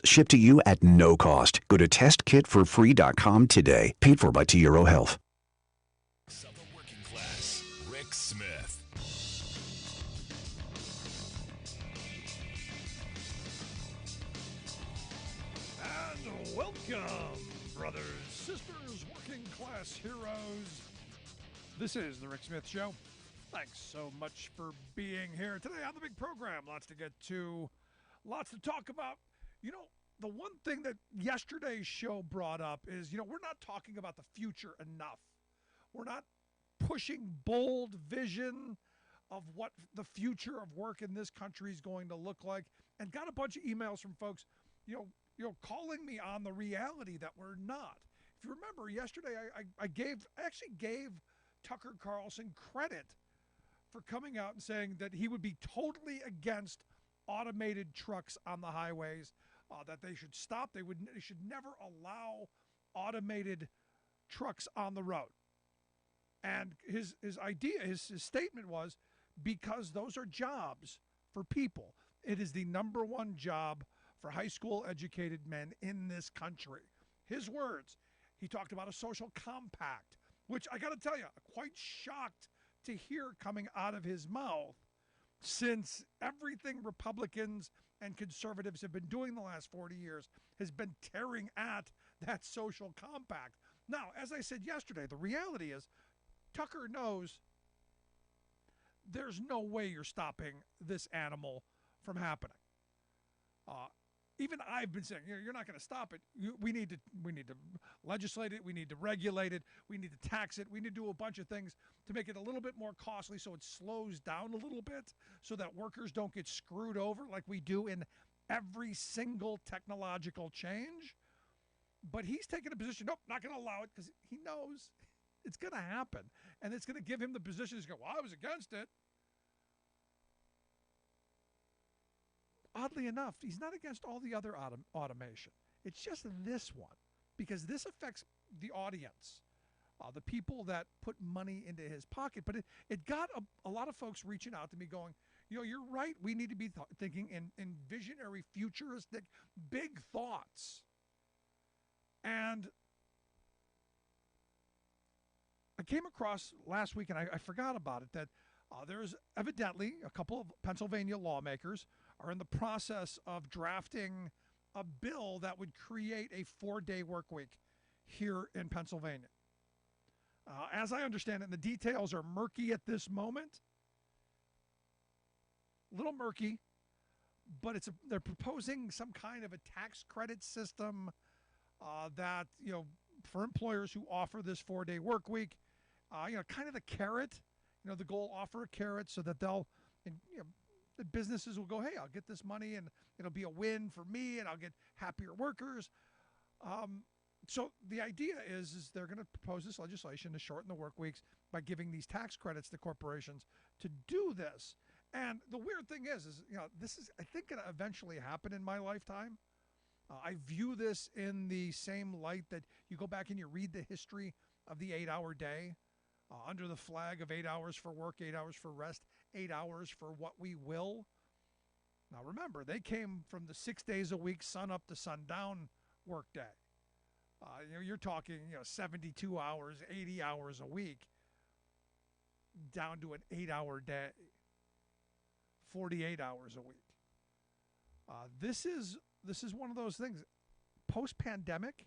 Shipped to you at no cost. Go to testkitforfree.com today. Paid for by T Euro Health. Of the working class, Rick Smith. And welcome, brothers, sisters, working class heroes. This is the Rick Smith Show. Thanks so much for being here today on the big program. Lots to get to, lots to talk about. You know, the one thing that yesterday's show brought up is, we're not talking about the future enough. We're not pushing bold vision of what the future of work in this country is going to look like, and got a bunch of emails from folks, calling me on the reality that we're not. If you remember yesterday, I actually gave Tucker Carlson credit for coming out and saying that he would be totally against automated trucks on the highways, that they should stop. They should never allow automated trucks on the road. And his idea, his statement was, because those are jobs for people. It is the number one job for high school educated men in this country. His words. He talked about a social compact, which I got to tell you, I'm quite shocked to hear coming out of his mouth, since everything Republicans and conservatives have been doing the last 40 years has been tearing at that social compact. Now, as I said yesterday, the reality is Tucker knows there's no way you're stopping this animal from happening. Even I've been saying, you're not going to stop it. We need to legislate it. We need to regulate it. We need to tax it. We need to do a bunch of things to make it a little bit more costly so it slows down a little bit, so that workers don't get screwed over like we do in every single technological change. But he's taking a position, nope, not going to allow it, because he knows it's going to happen. And it's going to give him the position to go, well, I was against it. Oddly enough, he's not against all the other automation. It's just this one, because this affects the audience, the people that put money into his pocket. But it got a lot of folks reaching out to me going, you're right. We need to be thinking in visionary, futuristic, big thoughts. And I came across last week, and I forgot about it, that there's evidently a couple of Pennsylvania lawmakers are in the process of drafting a bill that would create a 4-day work week here in Pennsylvania. As I understand it, and the details are murky at this moment, a little murky, but they're proposing some kind of a tax credit system that, for employers who offer this 4-day work week, kind of the carrot, the goal, offer a carrot so that they'll, the businesses will go, hey, I'll get this money and it'll be a win for me and I'll get happier workers. So the idea is they're going to propose this legislation to shorten the work weeks by giving these tax credits to corporations to do this. And the weird thing is this is, I think, going to eventually happen in my lifetime. I view this in the same light that you go back and you read the history of the 8-hour day, under the flag of 8 hours for work, 8 hours for rest, 8 hours for what we will. Now remember, they came from the 6 days a week, sun up to sundown work day. You're talking 72 hours, 80 hours a week, down to an 8-hour day, 48 hours a week. This is one of those things. Post-pandemic,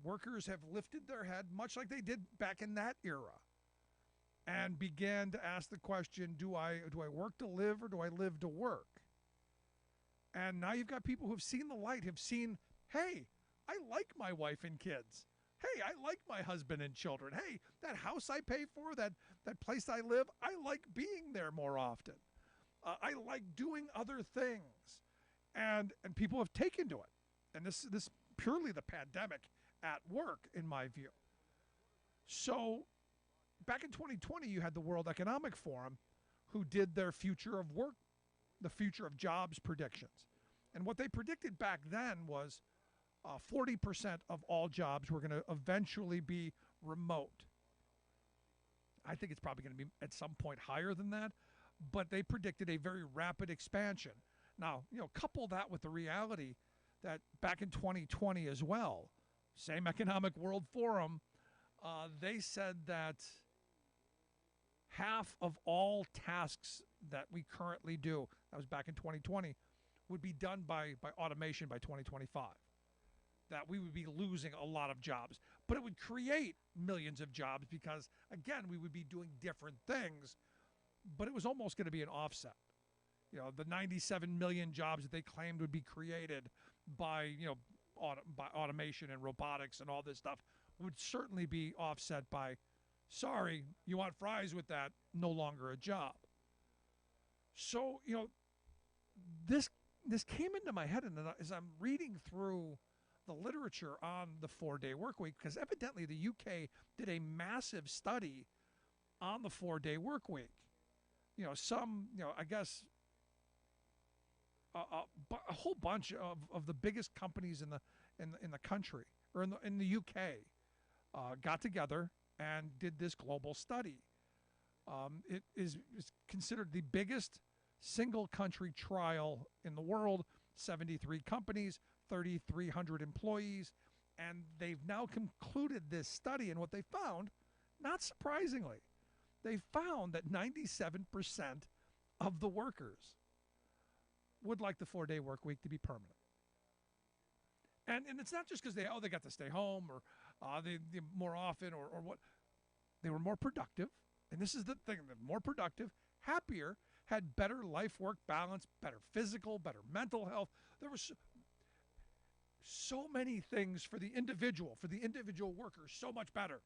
workers have lifted their head, much like they did back in that era, and began to ask the question, do I work to live or do I live to work? And now you've got people who have seen the light, have seen, hey, I like my wife and kids. Hey, I like my husband and children. Hey, that house I pay for, that place I live, I like being there more often. I like doing other things. And people have taken to it. And this purely the pandemic at work, in my view. So back in 2020, you had the World Economic Forum who did their future of work, the future of jobs predictions. And what they predicted back then was 40% of all jobs were going to eventually be remote. I think it's probably going to be at some point higher than that, but they predicted a very rapid expansion. Now, couple that with the reality that back in 2020 as well, same Economic World Forum, they said that half of all tasks that we currently do, that was back in 2020, would be done by automation by 2025. That we would be losing a lot of jobs. But it would create millions of jobs because, again, we would be doing different things, but it was almost going to be an offset. The 97 million jobs that they claimed would be created by, by automation and robotics and all this stuff would certainly be offset by, sorry, you want fries with that, no longer a job. So, this came into my head, and as I'm reading through the literature on the 4-day work week, because evidently the UK did a massive study on the 4-day work week. I guess a whole bunch of the biggest companies in the country, or in the UK, got together and did this global study. It is considered the biggest single country trial in the world. 73 companies, 3,300 employees, and they've now concluded this study. And what they found, not surprisingly, they found that 97% of the workers would like the 4-day work week to be permanent. And it's not just because they got to stay home or they more often or what. They were more productive, and this is the thing: they're more productive, happier, had better life-work balance, better physical, better mental health. There was so many things for the individual worker, so much better.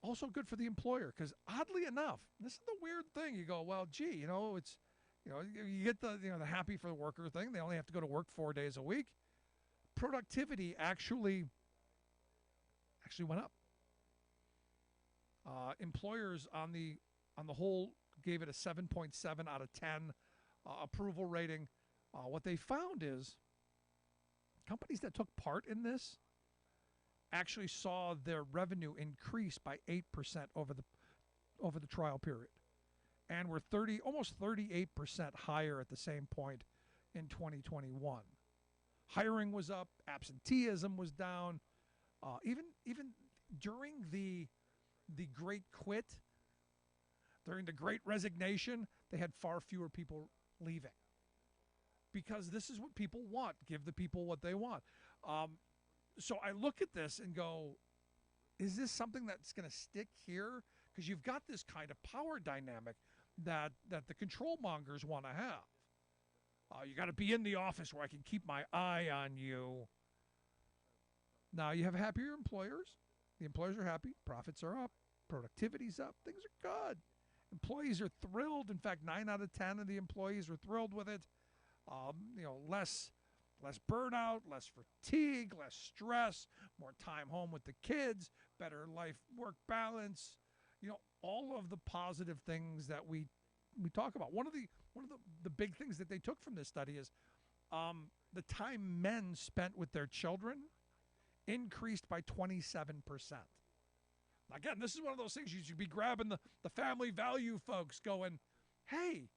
Also good for the employer, because oddly enough, this is the weird thing. You go, well, gee, it's, you get the happy for the worker thing. They only have to go to work 4 days a week. Productivity actually went up. Employers on the whole gave it a 7.7 out of 10 approval rating. What they found is companies that took part in this actually saw their revenue increase by 8% over the trial period, and were almost 38% higher at the same point in 2021. Hiring was up, absenteeism was down. Even during the Great Quit, during the Great Resignation, they had far fewer people leaving, because this is what people want. Give the people what they want. So I look at this and go, is this something that's going to stick here? Because you've got this kind of power dynamic that the control mongers want to have. You got to be in the office where I can keep my eye on you. Now you have happier employers. The employers are happy. Profits are up. Productivity's up. Things are good. Employees are thrilled. In fact, 9 out of 10 of the employees are thrilled with it. Less burnout, less fatigue, less stress, more time home with the kids, better life-work balance. All of the positive things that we talk about. One of the big things that they took from this study is the time men spent with their children increased by 27%. Again, this is one of those things you should be grabbing the family value folks going, hey,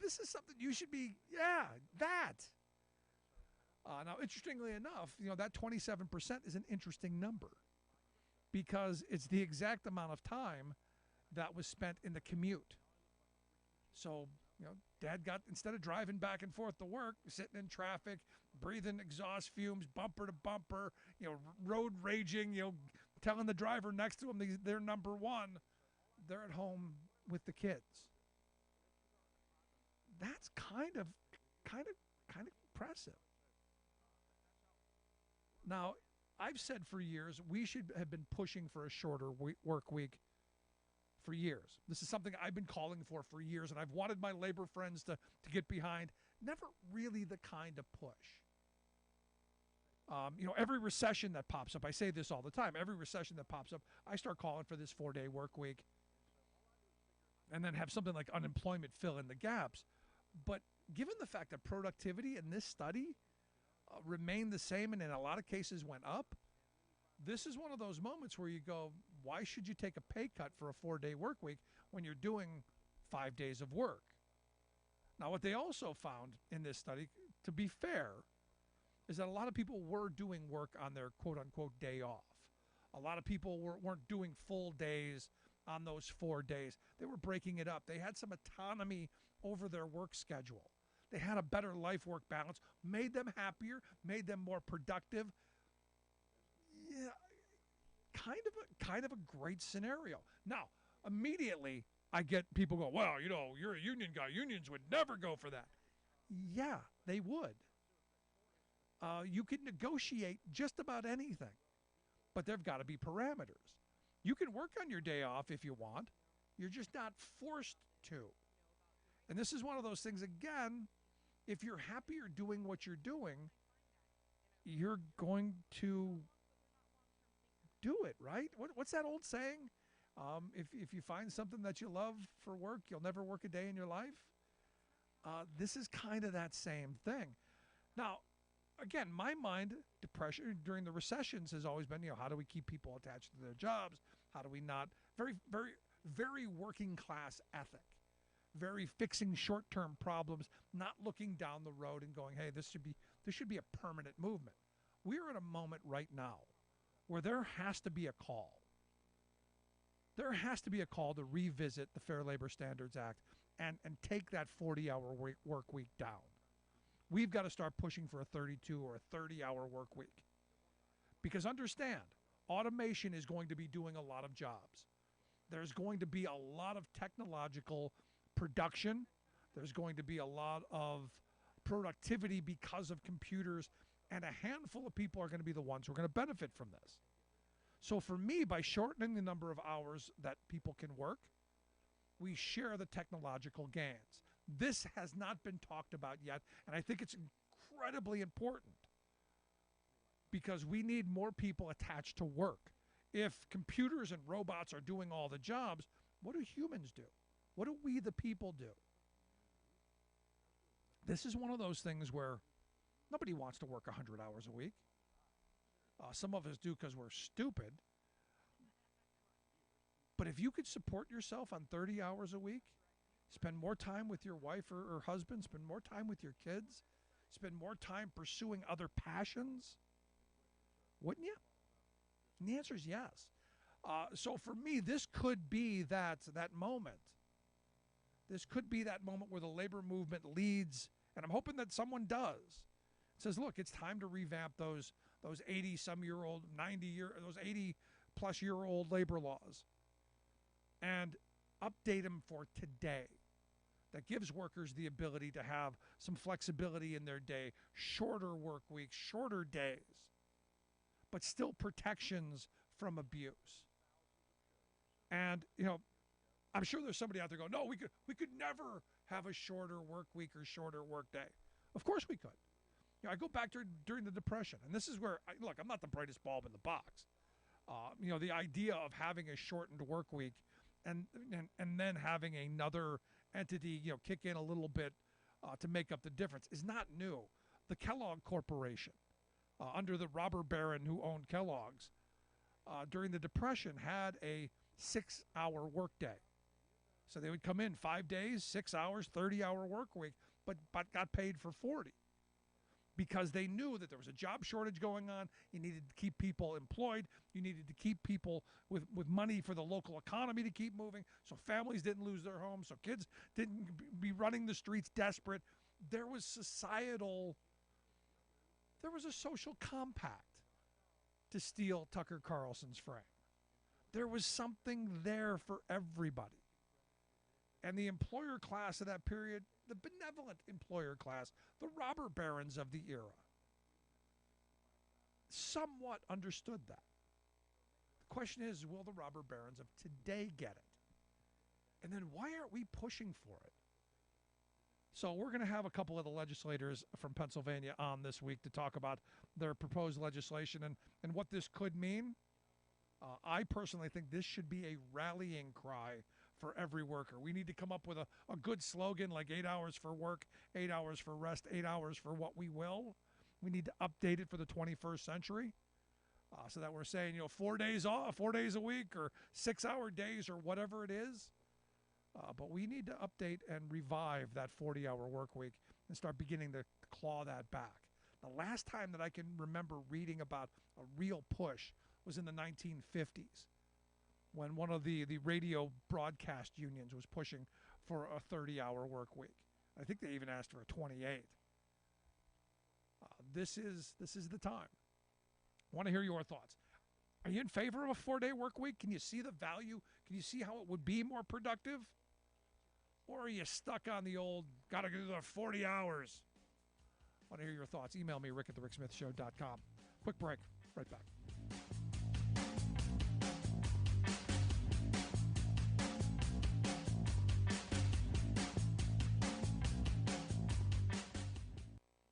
this is something you should be, that. Now, interestingly enough, that 27% is an interesting number, because it's the exact amount of time that was spent in the commute. So, Dad got, instead of driving back and forth to work, sitting in traffic, breathing exhaust fumes, bumper to bumper, road raging, telling the driver next to him they're number one, they're at home with the kids. That's kind of impressive. Now, I've said for years we should have been pushing for a shorter work week for years. This is something I've been calling for years, and I've wanted my labor friends to get behind. Never really the kind of push. Every recession that pops up, I say this all the time, every recession that pops up, I start calling for this 4-day work week, and then have something like unemployment fill in the gaps. But given the fact that productivity in this study remained the same, and in a lot of cases went up, this is one of those moments where you go, why should you take a pay cut for a 4-day work week when you're doing 5 days of work? Now, what they also found in this study, to be fair, is that a lot of people were doing work on their quote-unquote day off. A lot of people weren't doing full days on those 4 days. They were breaking it up. They had some autonomy over their work schedule. They had a better life-work balance, made them happier, made them more productive. Yeah, kind of a great scenario. Now, immediately I get people go, well, you're a union guy. Unions would never go for that. Yeah, they would. You can negotiate just about anything, but there've got to be parameters. You can work on your day off if you want. You're just not forced to. And this is one of those things, again, if you're happier doing what you're doing, you're going to do it, right? What's that old saying? If you find something that you love for work, you'll never work a day in your life. This is kind of that same thing. Now, again, my mind, depression during the recessions has always been, how do we keep people attached to their jobs? How do we not, very, very, very working class ethic, very fixing short-term problems, not looking down the road and going, hey, this should be a permanent movement. We're at a moment right now where there has to be a call. There has to be a call to revisit the Fair Labor Standards Act and take that 40-hour work week down. We've got to start pushing for a 32 or a 30-hour work week. Because understand, automation is going to be doing a lot of jobs. There's going to be a lot of technological production. There's going to be a lot of productivity because of computers, and a handful of people are going to be the ones who are going to benefit from this. So for me, by shortening the number of hours that people can work, we share the technological gains. This has not been talked about yet, and I think it's incredibly important because we need more people attached to work. If computers and robots are doing all the jobs, what do humans do? What do we, the people, do? This is one of those things where nobody wants to work 100 hours a week. Some of us do because we're stupid. But if you could support yourself on 30 hours a week, spend more time with your wife or husband, spend more time with your kids, spend more time pursuing other passions, wouldn't you? And the answer is yes. So for me, this could be that moment. This could be that moment where the labor movement leads, and I'm hoping that someone does. It says, look, it's time to revamp those 80-some-year-old, those 80-plus-year-old labor laws and update them for today. That gives workers the ability to have some flexibility in their day, shorter work weeks, shorter days, but still protections from abuse. And, I'm sure there's somebody out there going, no, we could never have a shorter work week or shorter work day. Of course we could. I go back during the Depression, and this is where, I'm not the brightest bulb in the box. The idea of having a shortened work week and then having another entity, kick in a little bit to make up the difference is not new. The Kellogg Corporation, under the robber baron who owned Kellogg's, during the Depression had a 6-hour workday. So they would come in 5 days, 6 hours, 30-hour work week, but got paid for 40. Because they knew that there was a job shortage going on. You needed to keep people employed. You needed to keep people with money for the local economy to keep moving, so families didn't lose their homes, so kids didn't be running the streets desperate. There was a social compact to steal Tucker Carlson's frame. There was something there for everybody. And the employer class of that period, the benevolent employer class, the robber barons of the era, somewhat understood that. The question is, will the robber barons of today get it? And then why aren't we pushing for it? So we're going to have a couple of the legislators from Pennsylvania on this week to talk about their proposed legislation and what this could mean. I personally think this should be a rallying cry for every worker. We need to come up with a good slogan like 8 hours for work, 8 hours for rest, 8 hours for what we will. We need to update it for the 21st century so that we're saying, 4 days off, 4 days a week, or 6-hour days, or whatever it is. But we need to update and revive that 40-hour work week and start beginning to claw that back. The last time that I can remember reading about a real push was in the 1950s when one of the radio broadcast unions was pushing for a 30-hour work week. I think they even asked for a 28. This is the time. I want to hear your thoughts. Are you in favor of a 4-day work week? Can you see the value? Can you see how it would be more productive? Or are you stuck on the old, got to do the 40 hours? I want to hear your thoughts. Email me, rick@thericksmithshow.com. Quick break. Right back.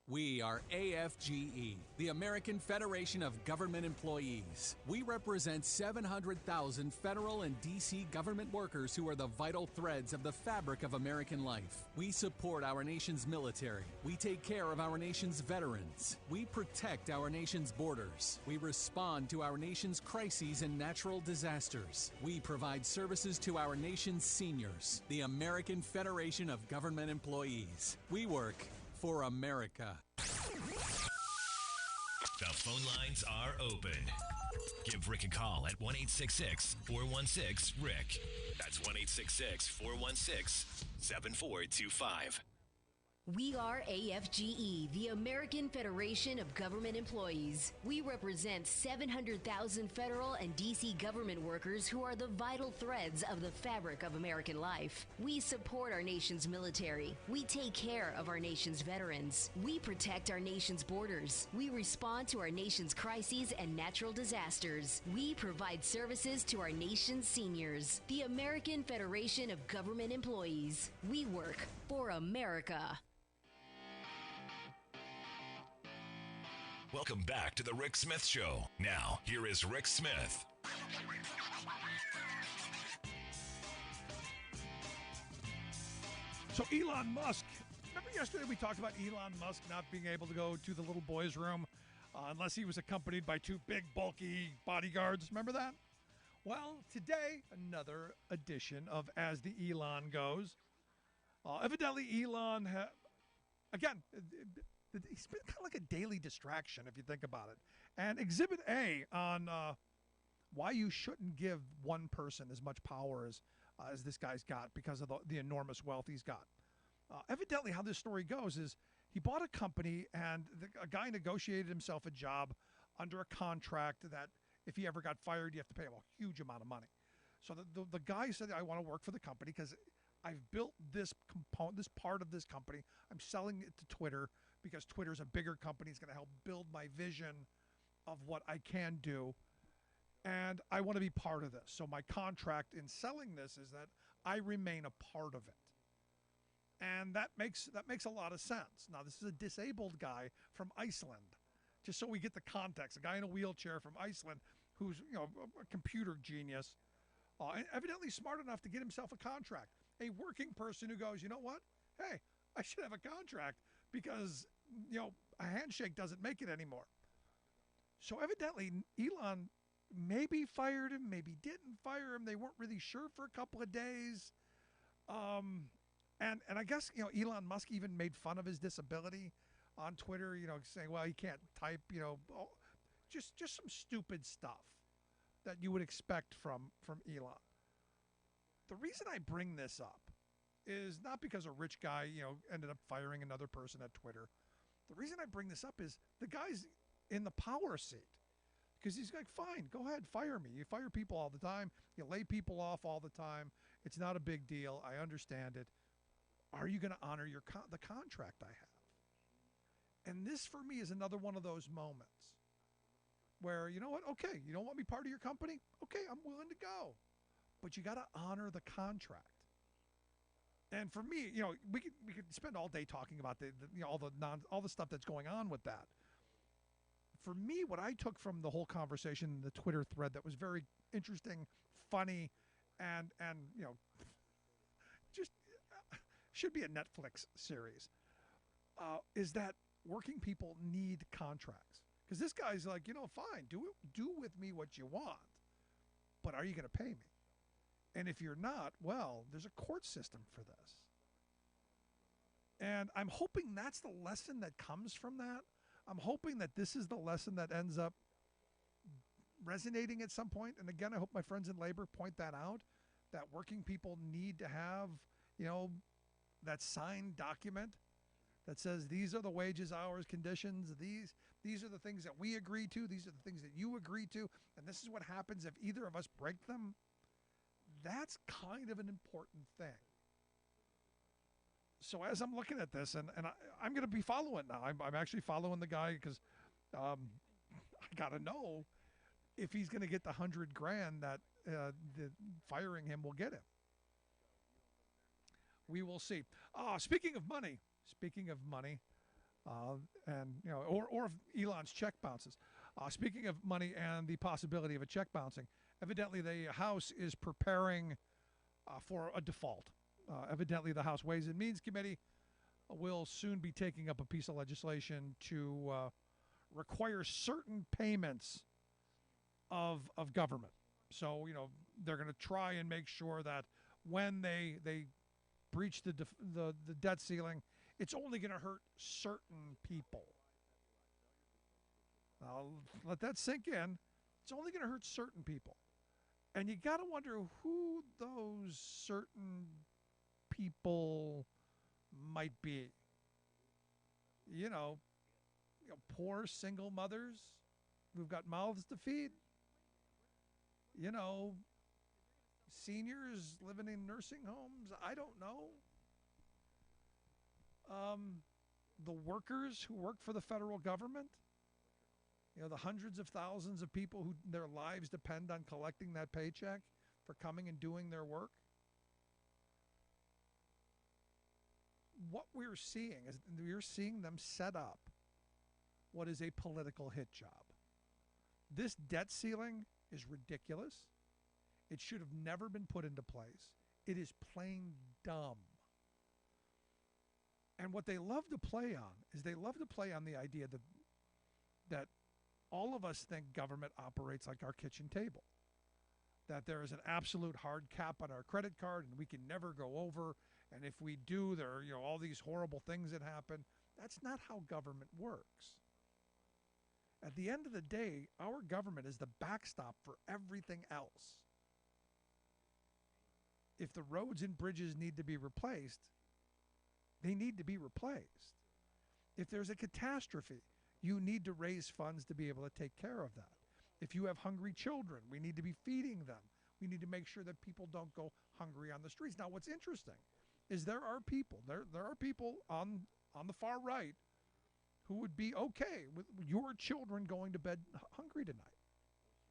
We are AFGE, the American Federation of Government Employees. We represent 700,000 federal and D.C. government workers who are the vital threads of the fabric of American life. We support our nation's military. We take care of our nation's veterans. We protect our nation's borders. We respond to our nation's crises and natural disasters. We provide services to our nation's seniors. The American Federation of Government Employees. We work for America. The phone lines are open. Give Rick a call at 1-866-416-RICK. That's 1-866-416-7425. We are AFGE, the American Federation of Government Employees. We represent 700,000 federal and D.C. government workers who are the vital threads of the fabric of American life. We support our nation's military. We take care of our nation's veterans. We protect our nation's borders. We respond to our nation's crises and natural disasters. We provide services to our nation's seniors. The American Federation of Government Employees. We work for America. Welcome back to the Rick Smith Show. Now, here is Rick Smith. So Elon Musk, remember yesterday we talked about Elon Musk not being able to go to the little boy's room unless he was accompanied by two big, bulky bodyguards. Remember that? Well, today, another edition of As the Elon Goes. Evidently, Elon, again, he's been kind of like a daily distraction if you think about it. And Exhibit A on why you shouldn't give one person as much power as this guy's got because of the enormous wealth he's got. Evidently, how this story goes is he bought a company and a guy negotiated himself a job under a contract that if he ever got fired, you have to pay him a huge amount of money. So the guy said, I want to work for the company because I've built this component, this part of this company. I'm selling it to Twitter because Twitter's a bigger company. It's going to help build my vision of what I can do. And I want to be part of this. So my contract in selling this is that I remain a part of it. And that makes a lot of sense. Now, this is a disabled guy from Iceland. Just so we get the context, a guy in a wheelchair from Iceland who's, a computer genius, and evidently smart enough to get himself a contract. A working person who goes, you know what? Hey, I should have a contract because, a handshake doesn't make it anymore. So evidently, Elon maybe fired him, maybe didn't fire him. They weren't really sure for a couple of days. And I guess, Elon Musk even made fun of his disability on Twitter, saying, well, he can't type, just some stupid stuff that you would expect from Elon. The reason I bring this up is not because a rich guy, ended up firing another person at Twitter. The reason I bring this up is the guy's in the power seat because he's like, fine, go ahead, fire me. You fire people all the time. You lay people off all the time. It's not a big deal. I understand it. Are you going to honor the contract I have? And this, for me, is another one of those moments where, you know what? Okay, you don't want me part of your company? Okay, I'm willing to go. But you got to honor the contract. And for me, we could spend all day talking about all the stuff that's going on with that. For me, what I took from the whole conversation, the Twitter thread that was very interesting, funny, and just should be a Netflix series, is that working people need contracts. Because this guy's like, fine, do with me what you want, but are you going to pay me? And if you're not, well, there's a court system for this. And I'm hoping that's the lesson that comes from that. I'm hoping that this is the lesson that ends up resonating at some point. And again, I hope my friends in labor point that out, that working people need to have, that signed document that says these are the wages, hours, conditions, these are the things that we agree to, these are the things that you agree to, and this is what happens if either of us break them. That's kind of an important thing. So as I'm looking at this, and I'm going to be following now. I'm actually following the guy because I got to know if he's going to get the $100,000 that the firing him will get him. We will see. Speaking of money, and or if Elon's check bounces. Speaking of money and the possibility of a check bouncing, evidently the House is preparing for a default. Evidently, the House Ways and Means Committee will soon be taking up a piece of legislation to require certain payments of government. So, they're going to try and make sure that when they breach the debt ceiling, it's only going to hurt certain people. I'll let that sink in. It's only going to hurt certain people. And you got to wonder who those certain people might be. Poor single mothers who've got mouths to feed. Seniors living in nursing homes. I don't know. The workers who work for the federal government. The hundreds of thousands of people who their lives depend on collecting that paycheck for coming and doing their work. What we're seeing is we're seeing them set up what is a political hit job. This debt ceiling is ridiculous. It should have never been put into place. It is plain dumb. And what they love to play on is they love to play on the idea that all of us think government operates like our kitchen table, that there is an absolute hard cap on our credit card and we can never go over. And if we do, there are all these horrible things that happen. That's not how government works. At the end of the day, our government is the backstop for everything else. If the roads and bridges need to be replaced, they need to be replaced. If there's a catastrophe, you need to raise funds to be able to take care of that. If you have hungry children, we need to be feeding them. We need to make sure that people don't go hungry on the streets. Now, what's interesting is there are people on the far right who would be okay with your children going to bed hungry tonight.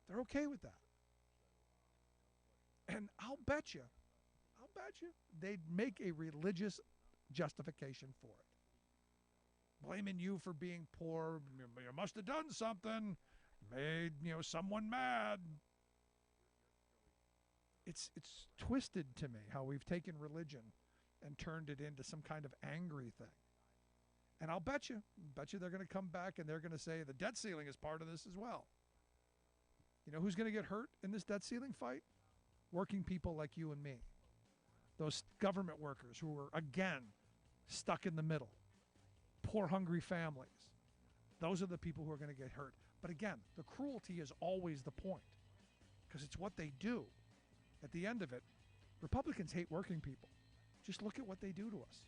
They're okay with that. And I'll bet you, they'd make a religious justification for it. Blaming you for being poor, you must have done something, made someone mad. It's twisted to me how we've taken religion and turned it into some kind of angry thing. And I'll bet you they're going to come back and they're going to say the debt ceiling is part of this as well. You know who's going to get hurt in this debt ceiling fight? Working people like you and me. Those government workers who are, again, stuck in the middle. Poor, hungry families. Those are the people who are going to get hurt. But again, the cruelty is always the point because it's what they do. At the end of it, Republicans hate working people. Just look at what they do to us.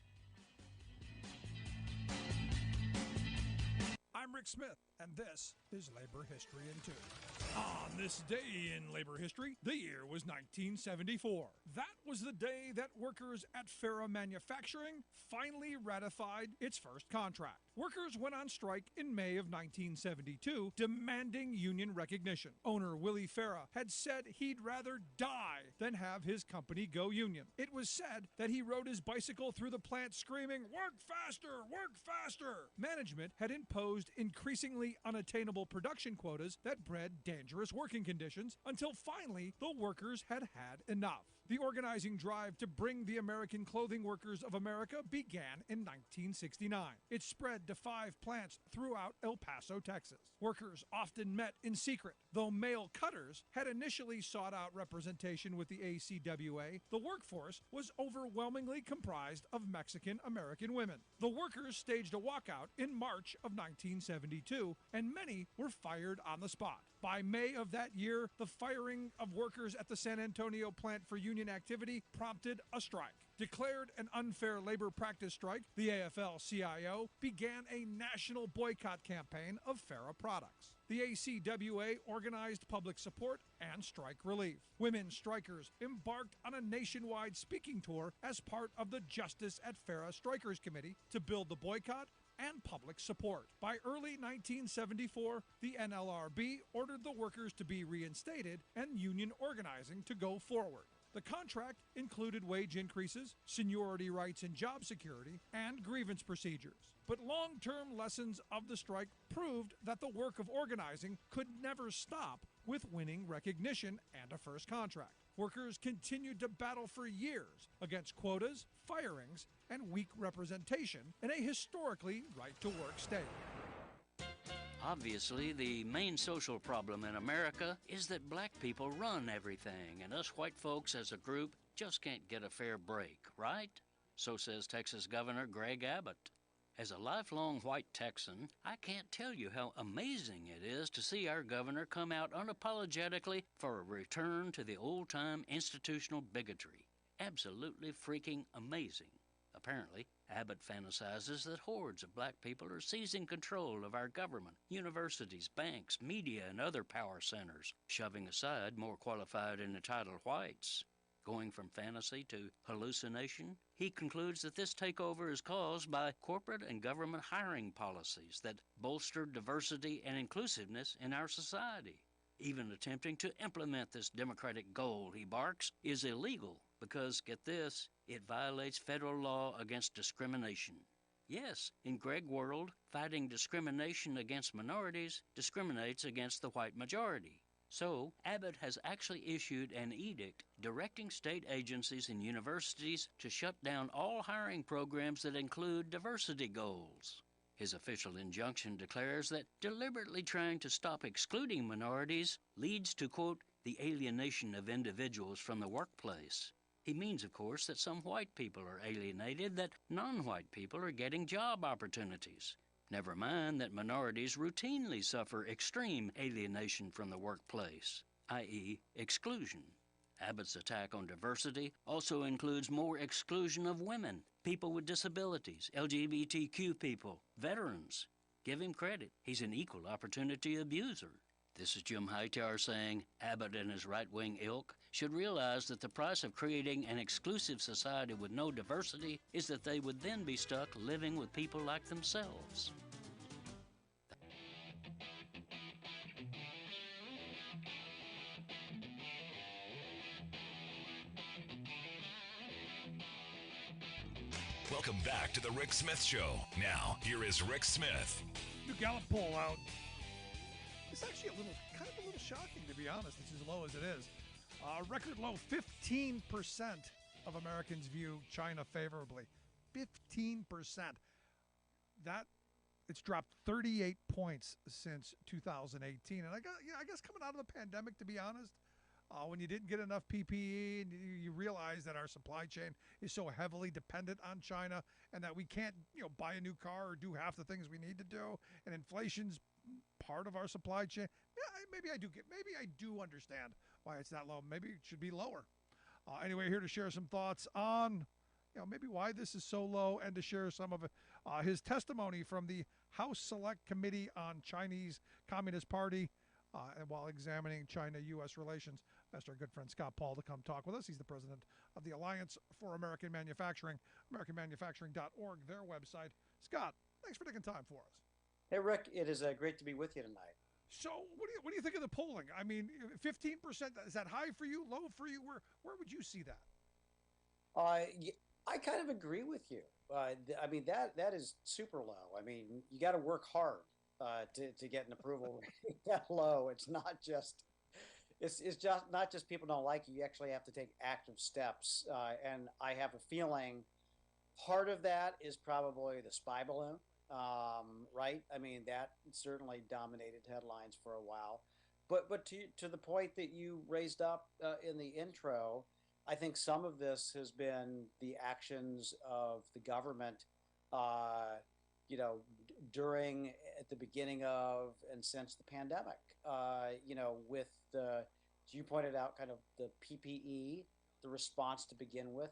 I'm Rick Smith, and this is Labor History in 2. On this day in labor history, the year was 1974. That was the day that workers at Farah Manufacturing finally ratified its first contract. Workers went on strike in May of 1972, demanding union recognition. Owner Willie Farah had said he'd rather die than have his company go union. It was said that he rode his bicycle through the plant screaming, "Work faster! Work faster!" Management had imposed increasingly unattainable production quotas that bred dangerous working conditions until finally the workers had had enough. The organizing drive to bring the American Clothing Workers of America began in 1969. It spread to 5 plants throughout El Paso, Texas. Workers often met in secret. Though male cutters had initially sought out representation with the ACWA, the workforce was overwhelmingly comprised of Mexican American women. The workers staged a walkout in March of 1972, and many were fired on the spot. By May of that year, the firing of workers at the San Antonio plant for union activity prompted a strike. Declared an unfair labor practice strike, the AFL-CIO began a national boycott campaign of FARA products. The ACWA organized public support and strike relief. Women strikers embarked on a nationwide speaking tour as part of the Justice at FARA Strikers Committee to build the boycott and public support. By early 1974, the NLRB ordered the workers to be reinstated and union organizing to go forward. The contract included wage increases, seniority rights and job security, and grievance procedures. But long-term lessons of the strike proved that the work of organizing could never stop with winning recognition and a first contract. Workers continued to battle for years against quotas, firings, and weak representation in a historically right-to-work state. Obviously, the main social problem in America is that black people run everything, and us white folks as a group just can't get a fair break, right? So says Texas Governor Greg Abbott. As a lifelong white Texan, I can't tell you how amazing it is to see our governor come out unapologetically for a return to the old-time institutional bigotry. Absolutely freaking amazing. Apparently, Abbott fantasizes that hordes of black people are seizing control of our government, universities, banks, media, and other power centers, shoving aside more qualified and entitled whites. Going from fantasy to hallucination, he concludes that this takeover is caused by corporate and government hiring policies that bolster diversity and inclusiveness in our society. Even attempting to implement this democratic goal, he barks, is illegal because, get this, it violates federal law against discrimination. Yes, in Greg world, fighting discrimination against minorities discriminates against the white majority. So, Abbott has actually issued an edict directing state agencies and universities to shut down all hiring programs that include diversity goals. His official injunction declares that deliberately trying to stop excluding minorities leads to, quote, the alienation of individuals from the workplace. He means, of course, that some white people are alienated, that non-white people are getting job opportunities. Never mind that minorities routinely suffer extreme alienation from the workplace, i.e., exclusion. Abbott's attack on diversity also includes more exclusion of women, people with disabilities, LGBTQ people, veterans. Give him credit. He's an equal opportunity abuser. This is Jim Hightower saying Abbott and his right-wing ilk should realize that the price of creating an exclusive society with no diversity is that they would then be stuck living with people like themselves. Welcome back to the Rick Smith Show. Now, here is Rick Smith. New Gallup poll out. It's actually kind of a little shocking, to be honest. It's as low as it is. Record low, 15% of Americans view China favorably. 15%. It's dropped 38 points since 2018. And I guess coming out of the pandemic, to be honest, when you didn't get enough PPE and you realize that our supply chain is so heavily dependent on China and that we can't, buy a new car or do half the things we need to do, and inflation's part of our supply chain. Yeah, maybe I do understand why it's that low. Maybe it should be lower. Anyway, here to share some thoughts on, maybe why this is so low, and to share some of his testimony from the House Select Committee on Chinese Communist Party, and while examining China-U.S. relations. Asked our good friend Scott Paul to come talk with us. He's the president of the Alliance for American Manufacturing, AmericanManufacturing.org, their website. Scott, thanks for taking time for us. Hey, Rick, it is great to be with you tonight. So, what do you think of the polling? I mean, 15%, is that high for you, low for you? Where would you see that? I kind of agree with you. I mean, that is super low. I mean, you got to work hard to get an approval rating that low. It's not just it's just not just people don't like you. You actually have to take active steps, and I have a feeling part of that is probably the spy balloon, right? I mean, that certainly dominated headlines for a while. But to the point that you raised up in the intro, I think some of this has been the actions of the government, uh, during, at the beginning of, and since the pandemic. With the, as you pointed out, kind of the PPE, the response to begin with,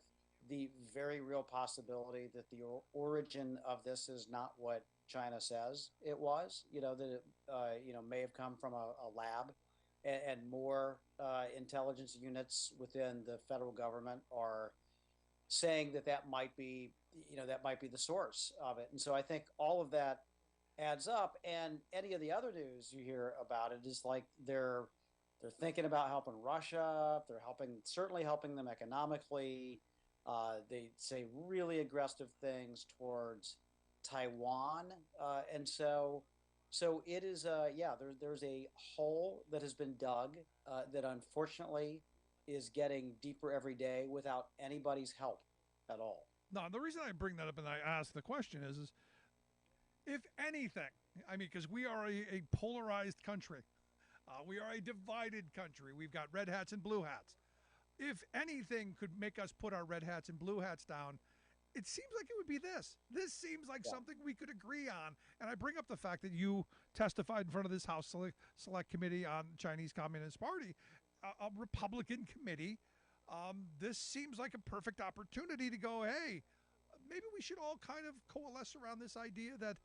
the very real possibility that the origin of this is not what China says it was. That it may have come from a lab, and more intelligence units within the federal government are saying that that might be the source of it. And so I think all of that adds up. And any of the other news you hear about it is like they're thinking about helping Russia. They're certainly helping them economically. They say really aggressive things towards Taiwan, and so it is. Yeah, there's a hole that has been dug that unfortunately is getting deeper every day without anybody's help at all. Now, the reason I bring that up and I ask the question is if anything, I mean, because we are a polarized country, we are a divided country. We've got red hats and blue hats. If anything could make us put our red hats and blue hats down, it seems like it would be this. This seems like something we could agree on. And I bring up the fact that you testified in front of this House Select Committee on the Chinese Communist Party, a Republican committee. This seems like a perfect opportunity to go, hey, maybe we should all kind of coalesce around this idea that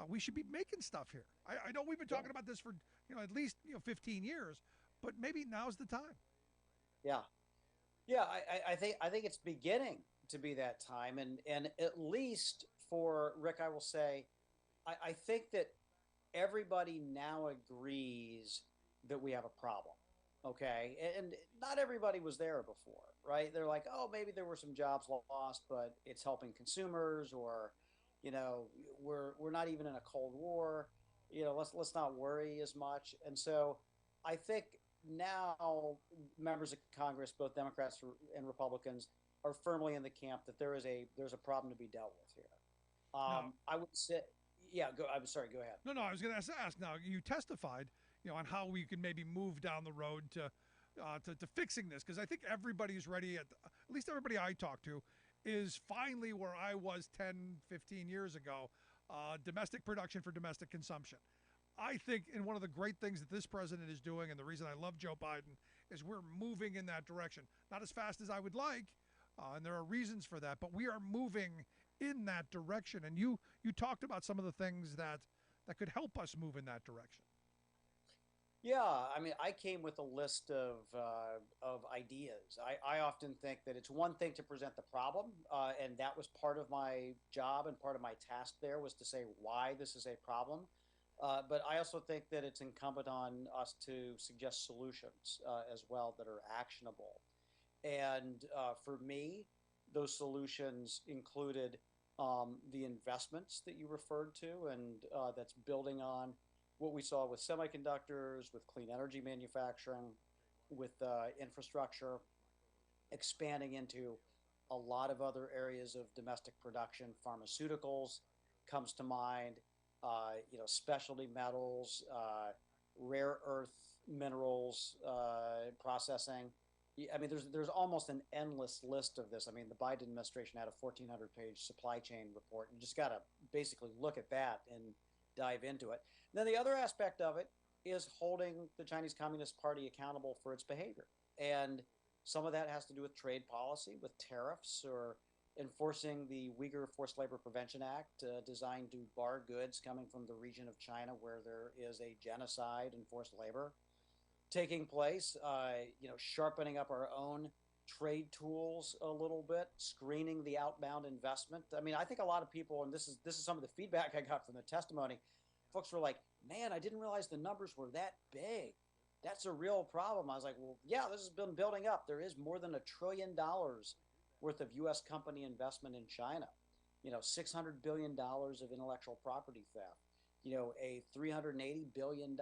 we should be making stuff here. I know we've been talking about this for at least 15 years, but maybe now's the time. Yeah, yeah. I think it's beginning to be that time, and at least for Rick, I will say, I think that everybody now agrees that we have a problem. Okay, and not everybody was there before, right? They're like, oh, maybe there were some jobs lost, but it's helping consumers, or we're not even in a Cold War. Let's not worry as much. And so I think now members of Congress, both Democrats and Republicans, are firmly in the camp that there's a problem to be dealt with here. No. I would say, yeah. I'm sorry. Go ahead. No, I was going to ask. Now you testified, on how we can maybe move down the road to fixing this, because I think everybody's ready. At least everybody I talk to is finally where I was 10, 15 years ago. Domestic production for domestic consumption. I think, and one of the great things that this president is doing, and the reason I love Joe Biden, is we're moving in that direction. Not as fast as I would like, and there are reasons for that, but we are moving in that direction. And you talked about some of the things that could help us move in that direction. Yeah, I mean, I came with a list of ideas. I often think that it's one thing to present the problem, and that was part of my job and part of my task there was to say why this is a problem. But I also think that it's incumbent on us to suggest solutions as well that are actionable. And for me, those solutions included the investments that you referred to, and that's building on what we saw with semiconductors, with clean energy manufacturing, with infrastructure, expanding into a lot of other areas of domestic production. Pharmaceuticals comes to mind, specialty metals, rare earth minerals processing. I mean, there's almost an endless list of this. I mean, the Biden administration had a 1,400-page supply chain report. You just got to basically look at that and dive into it. And then the other aspect of it is holding the Chinese Communist Party accountable for its behavior. And some of that has to do with trade policy, with tariffs, or enforcing the Uyghur Forced Labor Prevention Act, designed to bar goods coming from the region of China where there is a genocide and forced labor taking place, sharpening up our own trade tools a little bit, screening the outbound investment. I mean, I think a lot of people, and this is some of the feedback I got from the testimony, folks were like, man, I didn't realize the numbers were that big. That's a real problem. I was like, well, yeah, this has been building up. There is more than $1 trillion worth of U.S. company investment in China. $600 billion of intellectual property theft. A $380 billion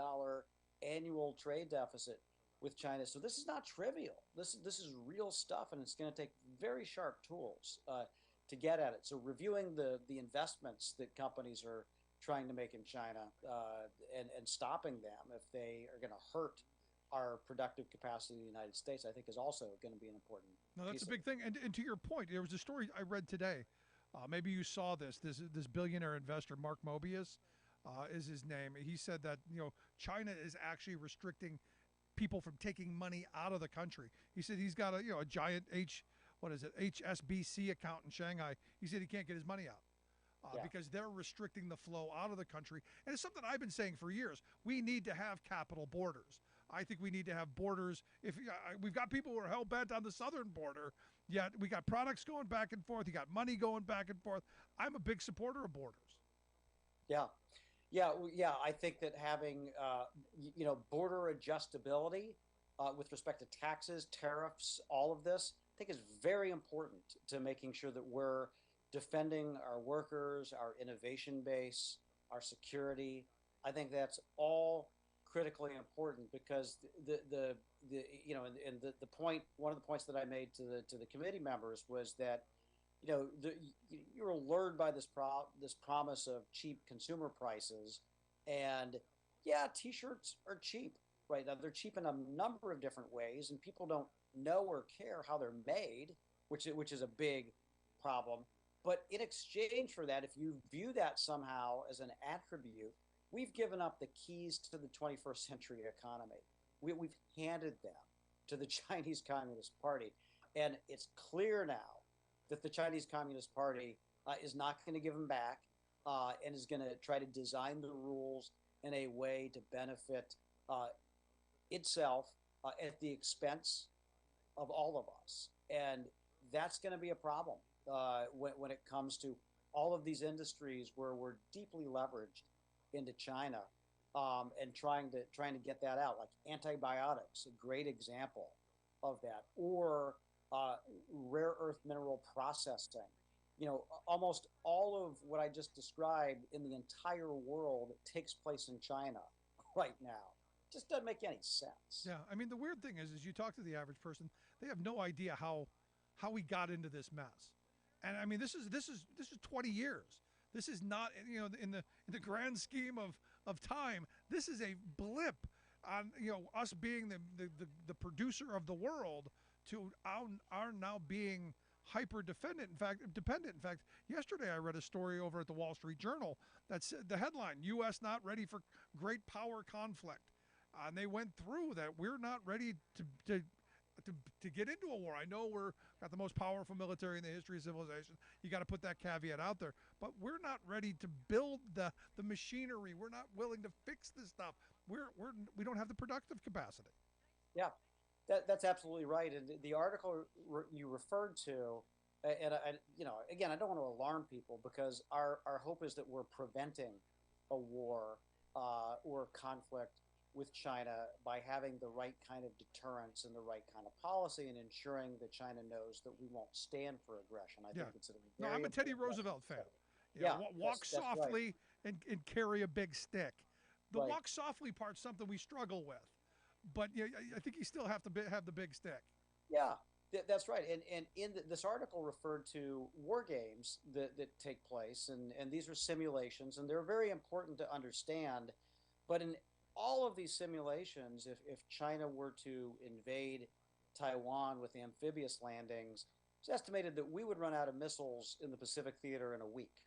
annual trade deficit. with China. So this is not trivial. This is real stuff, and it's going to take very sharp tools to get at it. So reviewing the investments that companies are trying to make in China and stopping them if they are going to hurt our productive capacity in the United States, I think is also going to be an important. No, that's piece a of big thing. And to your point, there was a story I read today. Maybe you saw this. This billionaire investor, Mark Mobius, is his name. He said that China is actually restricting people from taking money out of the country. He said he's got a giant HSBC account in Shanghai. He said he can't get his money out. Because they're restricting the flow out of the country. And it's something I've been saying for years. We need to have capital borders. I think we need to have borders. If we've got people who are hell bent on the southern border, yet we got products going back and forth. You got money going back and forth. I'm a big supporter of borders. Yeah, yeah. I think that having border adjustability with respect to taxes, tariffs, all of this, I think is very important to making sure that we're defending our workers, our innovation base, our security. I think that's all critically important because the point, one of the points that I made to the committee members was that you're lured by this promise of cheap consumer prices, and yeah, T-shirts are cheap, right? Now they're cheap in a number of different ways, and people don't know or care how they're made, which is a big problem. But in exchange for that, if you view that somehow as an attribute, we've given up the keys to the 21st century economy. We've handed them to the Chinese Communist Party. And it's clear now that the Chinese Communist Party is not going to give them back and is going to try to design the rules in a way to benefit itself at the expense of all of us. And that's going to be a problem when it comes to all of these industries where we're deeply leveraged into China and trying to get that out, like antibiotics, a great example of that, or rare earth mineral processing. Almost all of what I just described in the entire world takes place in China right now. Just doesn't make any sense. Yeah, I mean the weird thing is you talk to the average person, they have no idea how we got into this mess. And I mean this is 20 years. This is not in the grand scheme of time. This is a blip on us being the producer of the world to our now being hyper dependent. In fact, yesterday I read a story over at the Wall Street Journal that said the headline: "U.S. not ready for great power conflict." And they went through that we're not ready to get into a war. I know we're got the most powerful military in the history of civilization. You got to put that caveat out there. But we're not ready to build the machinery. We're not willing to fix this stuff. We don't have the productive capacity. Yeah, that's absolutely right. And the article you referred to, and again, I don't want to alarm people because our hope is that we're preventing a war or conflict with China by having the right kind of deterrence and the right kind of policy and ensuring that China knows that we won't stand for aggression. I think it's I'm a Teddy Roosevelt fan. Walk that's softly right. and carry a big stick. The Right. walk softly part's something we struggle with, but I think you still have to have the big stick. Yeah, that's right. And this article referred to war games that take place, and these are simulations, and they're very important to understand. But in all of these simulations, if China were to invade Taiwan with amphibious landings, it's estimated that we would run out of missiles in the Pacific Theater in a week.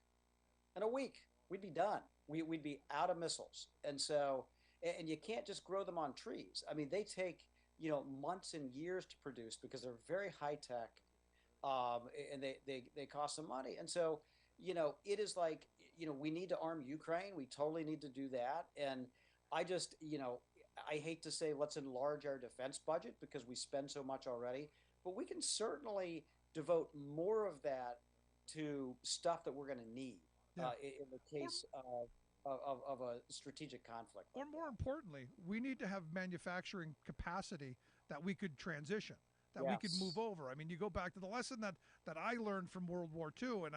In a week, we'd be done. We'd be out of missiles. And so, and you can't just grow them on trees. I mean, they take months and years to produce because they're very high tech, and they cost some money. And so, it is like we need to arm Ukraine. We totally need to do that. And I just, I hate to say let's enlarge our defense budget because we spend so much already, but we can certainly devote more of that to stuff that we're going to need in the case of a strategic conflict. Or like more that. importantly, we need to have manufacturing capacity that we could transition, that we could move over. I mean, you go back to the lesson that I learned from World War II, and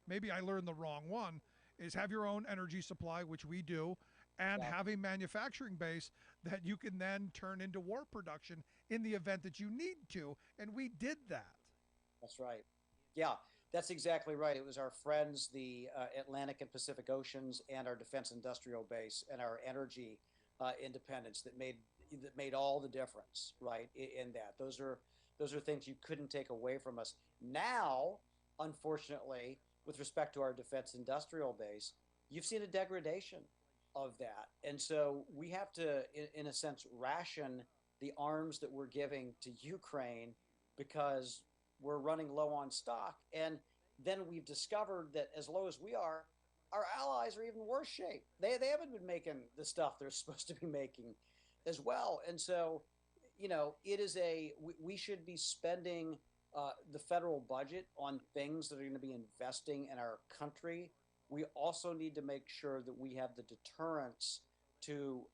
maybe I learned the wrong one, is have your own energy supply, which we do, and Yeah. have a manufacturing base that you can then turn into war production in the event that you need to. And we did that. That's right. Yeah, that's exactly right. It was our friends, the Atlantic and Pacific Oceans, and our defense industrial base, and our energy independence that made all the difference, right? In that, those are things you couldn't take away from us. Now, unfortunately, with respect to our defense industrial base, you've seen a degradation of that, and so we have to, in a sense, ration the arms that we're giving to Ukraine because we're running low on stock. And then we've discovered that as low as we are, our allies are even worse shape. They haven't been making the stuff they're supposed to be making as well. And so, it is we should be spending the federal budget on things that are going to be investing in our country. We also need to make sure that we have the deterrence to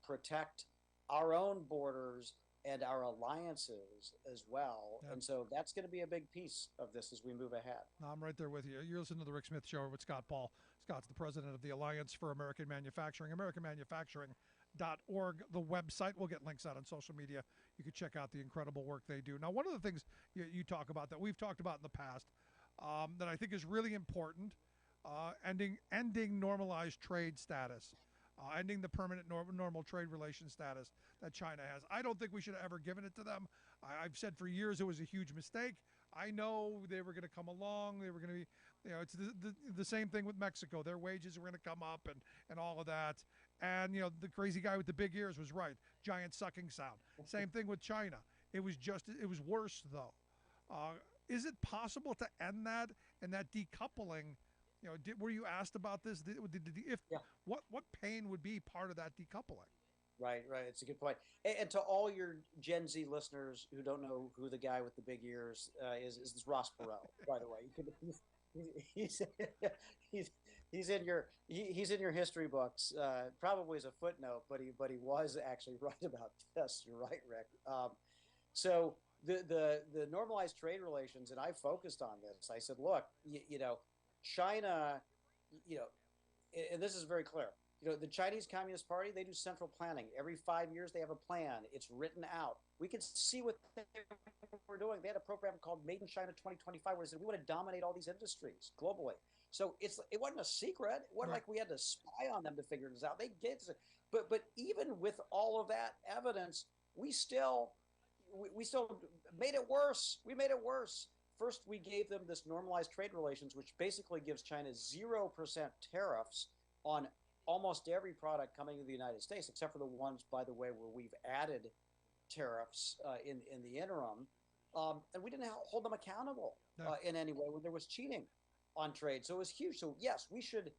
protect our own borders and our alliances as well. Yeah. And so that's going to be a big piece of this as we move ahead. No, I'm right there with you. You're listening to the Rick Smith Show with Scott Paul. Scott's the president of the Alliance for American Manufacturing, AmericanManufacturing.org, the website. We'll get links out on social media. You can check out the incredible work they do. Now, one of the things you talk about that we've talked about in the past that I think is really important, ending normalized trade status. Ending the permanent normal trade relation status that China has. I don't think we should have ever given it to them. I've said for years it was a huge mistake. I know they were going to come along. They were going to be, it's the same thing with Mexico. Their wages were going to come up and all of that. And, the crazy guy with the big ears was right. Giant sucking sound. Same thing with China. It was worse, though. Is it possible to end that and that decoupling? Were you asked about this? What pain would be part of that decoupling? Right. It's a good point. And to all your Gen Z listeners who don't know who the guy with the big ears is Ross Perot, by the way. He's in your history books, probably as a footnote, but he was actually right about this. You're right, Rick. So the normalized trade relations, and I focused on this. I said, look, China, and this is very clear. The Chinese Communist Party, they do central planning. Every 5 years, they have a plan. It's written out. We can see what they were doing. They had a program called Made in China 2025 where they said, we want to dominate all these industries globally. So it wasn't a secret. It wasn't like we had to spy on them to figure this out. They did. But even with all of that evidence, we still made it worse. We made it worse. First, we gave them this normalized trade relations, which basically gives China 0% tariffs on almost every product coming to the United States, except for the ones, by the way, where we've added tariffs in the interim. And we didn't hold them accountable in any way when there was cheating on trade. So it was huge. So yes, we should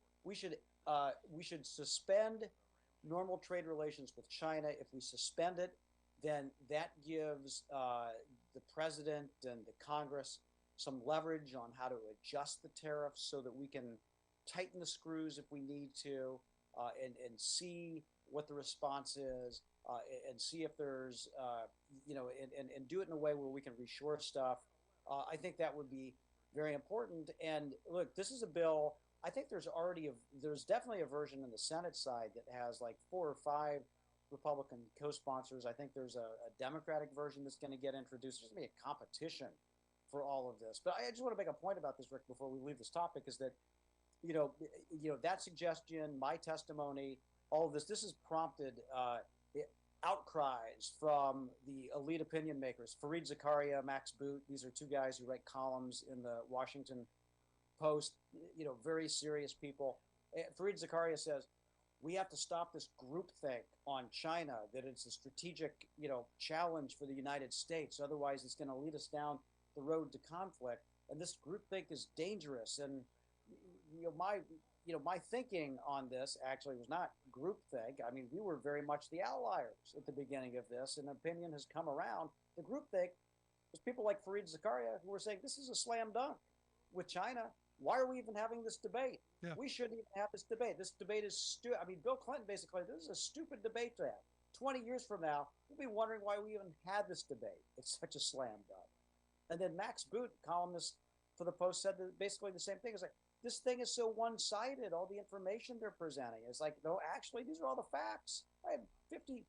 suspend normal trade relations with China. If we suspend it, then that gives the president and the Congress some leverage on how to adjust the tariffs so that we can tighten the screws if we need to, and see what the response is, and see if there's, and do it in a way where we can reshore stuff. I think that would be very important. And look, this is a bill. I think there's definitely a version in the Senate side that has like 4 or 5 Republican co-sponsors. I think there's a Democratic version that's going to get introduced. There's going to be a competition for all of this. But I just want to make a point about this, Rick, before we leave this topic, is that, that suggestion, my testimony, all of this has prompted outcries from the elite opinion makers. Fareed Zakaria, Max Boot, these are 2 guys who write columns in the Washington Post, very serious people. Fareed Zakaria says, we have to stop this groupthink on China, that it's a strategic, challenge for the United States. Otherwise, it's going to lead us down the road to conflict. And this groupthink is dangerous. And, my thinking on this actually was not groupthink. I mean, we were very much the outliers at the beginning of this, and opinion has come around. The groupthink was people like Fareed Zakaria who were saying this is a slam dunk with China. Why are we even having this debate? Yeah. We shouldn't even have this debate. This debate is stupid. I mean, Bill Clinton basically, this is a stupid debate to have. 20 years from now, we'll be wondering why we even had this debate. It's such a slam dunk. And then Max Boot, columnist for the Post, said basically the same thing. It's like, this thing is so one-sided. All the information they're presenting, it's like, no, actually, these are all the facts. I have 50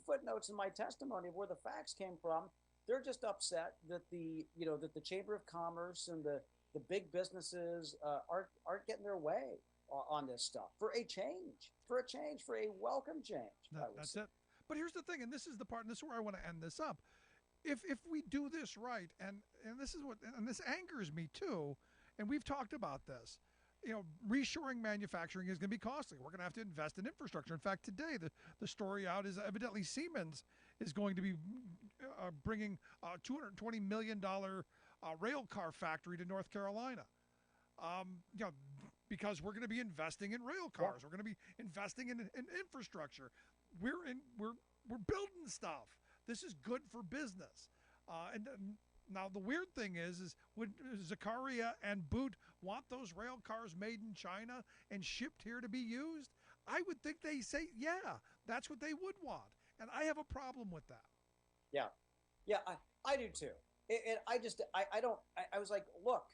footnotes in my testimony of where the facts came from. They're just upset that the Chamber of Commerce and the big businesses aren't getting their way on this stuff for a welcome change. That's it. But here's the thing, and this is the part, and this is where I want to end this up. If we do this right, and this angers me too, and we've talked about this, reshoring manufacturing is going to be costly. We're going to have to invest in infrastructure. In fact, today the story out is evidently Siemens is going to be bringing a $220 million rail car factory to North Carolina. Because we're going to be investing in rail cars. We're going to be investing in infrastructure. We're building stuff. This is good for business. And now the weird thing is would Zakaria and Boot want those rail cars made in China and shipped here to be used? I would think they say, yeah, that's what they would want. And I have a problem with that. Yeah, I do too. And I was like, look,